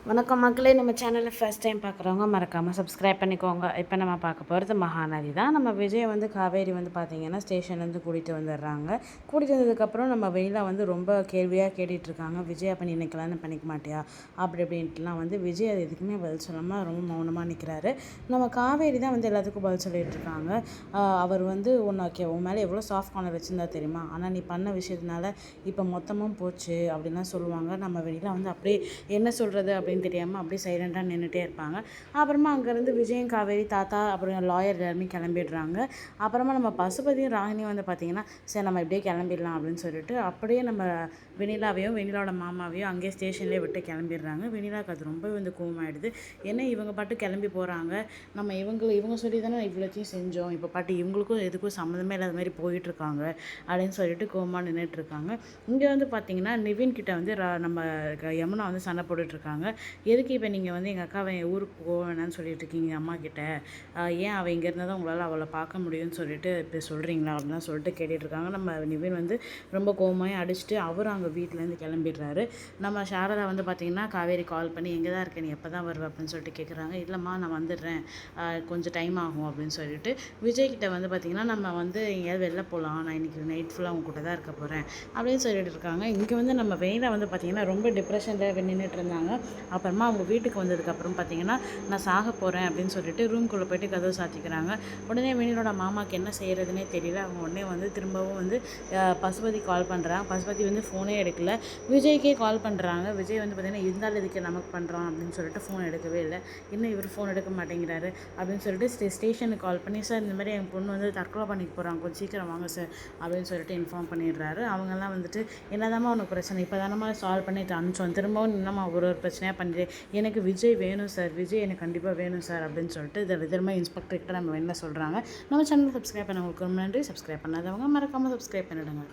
வணக்கம் மக்களே, நம்ம சேனலில் ஃபர்ஸ்ட் டைம் பார்க்குறவங்க மறக்காமல் சப்ஸ்கிரைப் பண்ணிக்கோங்க. இப்போ நம்ம பார்க்க போகிறது மகாநதி தான். நம்ம விஜய் காவேரி பார்த்திங்கன்னா ஸ்டேஷன்லேருந்து கூட்டிகிட்டு வந்துடுறாங்க. கூட்டிகிட்டு வந்ததுக்கப்புறம் நம்ம வெளியில் ரொம்ப கேள்வியாக கேட்டுட்ருக்காங்க. விஜய் அப்போ நீ இன்னைக்கு கல்யாணம் பண்ணிக்க மாட்டியா அப்படி இப்படின்ட்டுலாம் விஜய் அது எதுக்குமே பதில் சொல்லாமல் ரொம்ப மௌனமாக நிற்கிறாரு. நம்ம காவேரி தான் எல்லாத்துக்கும் பதில் சொல்லிகிட்ருக்காங்க. அவர் உன்னை உன் மேலே எவ்வளோ சாஃப்ட் கார்னர் வச்சுருந்தா தெரியுமா, ஆனால் நீ பண்ண விஷயத்தினால இப்போ மொத்தமும் போச்சு அப்படின்லாம் சொல்லுவாங்க. நம்ம வெளியில் அப்படியே என்ன சொல்கிறது அப்படின்னு தெரியாமல் அப்படியே சைலண்டாக நின்றுட்டே இருப்பாங்க. அப்புறமா அங்கேருந்து விஜயும் காவேரி தாத்தா அப்புறம் லாயர் எல்லாருமே கிளம்பிடுறாங்க. அப்புறமா நம்ம பசுபதியும் ராகினியும் பார்த்திங்கன்னா சரி நம்ம இப்படியே கிளம்பிடலாம் அப்படின்னு சொல்லிட்டு அப்படியே நம்ம வெண்ணிலாவையும் வெண்ணிலாவோட மாமாவையும் அங்கேயே ஸ்டேஷன்லேயே விட்டு கிளம்பிடுறாங்க. வெண்ணிலாவுக்கு அது ரொம்ப கோவமாயிடுது. ஏன்னா இவங்க பாட்டு கிளம்பி போகிறாங்க, நம்ம இவங்க சொல்லி தானே இவ்வளோத்தையும் செஞ்சோம், இப்போ பாட்டு இவங்களுக்கும் எதுக்கும் சம்மந்தமே இல்லாத மாதிரி போயிட்டுருக்காங்க அப்படின்னு சொல்லிட்டு கோவமாக நின்றுட்டுருக்காங்க. இங்கே பார்த்திங்கன்னா நிவின் கிட்ட நம்ம யமுனா சண்டை போட்டுட்ருக்காங்க. எதுக்கு இப்போ நீங்கள் எங்கள் அக்காவை ஊருக்கு போக வேணான்னு சொல்லிட்டு இருக்கீங்க அம்மா கிட்ட, ஏன் அவள் இங்கே இருந்தால் தான் உங்களால் அவளை பார்க்க முடியும்னு சொல்லிட்டு இப்போ சொல்கிறீங்களா அப்படின்லாம் சொல்லிட்டு கேட்டுட்ருக்காங்க. நம்ம நிவின் ரொம்ப கோவமாகி அடிச்சுட்டு அவரும் அங்கே வீட்டிலேருந்து கிளம்பிடுறாரு. நம்ம சாரதா பார்த்திங்கன்னா காவேரி கால் பண்ணி எங்கே தான் இருக்கேன், நீ எப்போ தான் வருவேன் அப்படின்னு சொல்லிட்டு கேட்குறாங்க. இல்லைம்மா நான் வந்துடுறேன், கொஞ்சம் டைம் ஆகும் அப்படின்னு சொல்லிட்டு விஜய்கிட்ட பார்த்திங்கன்னா நம்ம எங்கேயாவது வெளில போகலாம், நான் இன்றைக்கி நைட் ஃபுல்லாக அவங்க கூட தான் இருக்க போகிறேன் அப்படின்னு சொல்லிட்டு இருக்காங்க. இங்கே நம்ம வெயில பார்த்திங்கன்னா ரொம்ப டிப்ரெஷனில் நின்றுட்டு இருந்தாங்க. அப்புறமா அவங்க வீட்டுக்கு வந்ததுக்கப்புறம் பார்த்திங்கன்னா நான் சாக போகிறேன் அப்படின்னு சொல்லிட்டு ரூம்குள்ளே போய்ட்டு கதவை சாத்திக்கிறாங்க. உடனே வெண்ணிலோட மாமாவுக்கு என்ன செய்கிறதுனே தெரியல. அவங்க உடனே திரும்பவும் பசுபதி கால் பண்ணுறாங்க. பசுபதி ஃபோனே எடுக்கல. விஜய்க்கே கால் பண்ணுறாங்க. விஜய் பார்த்திங்கன்னா இருந்தாலும் இதுக்கு நமக்கு பண்ணுறான் அப்படின்னு சொல்லிட்டு ஃபோன் எடுக்கவே இல்லை. இன்னும் இவர் ஃபோன் எடுக்க மாட்டேங்கிறாரு அப்படின்னு சொல்லிட்டு ஸ்டேஷனுக்கு கால் பண்ணி சார் இந்த மாதிரி என் பொண்ணு தற்கொலை பண்ணிக்க போகிறாங்க, கொஞ்சம் சீக்கிரம் வாங்க சார் அப்படின்னு சொல்லிட்டு இன்ஃபார்ம் பண்ணிடுறாரு. அவங்கெல்லாம் என்னதாம்மா உனக்கு பிரச்சனை, இப்போ தானம்மா சால்வ் பண்ணிட்டு அனுப்பிச்சோம், திரும்பவும் இன்னும் ஒரு பிரச்சனையாக பண்ணிட்டு எனக்கு விஜய் வேணும் சார், விஜய் எனக்கு கண்டிப்பாக வேணும் சார் அப்படின்னு சொல்லிட்டு இதை விதமாக இன்ஸ்பெக்டர்கிட்ட நம்ம என்ன சொல்கிறாங்க. நம்ம சேனல் சப்ஸ்கிரைப் பண்ணவங்களுக்கு ரொம்ப நன்றி. சப்ஸ்கிரைப் பண்ணாதவங்க மறக்காமல் சப்ஸ்கிரைப் பண்ணிவிடுங்க.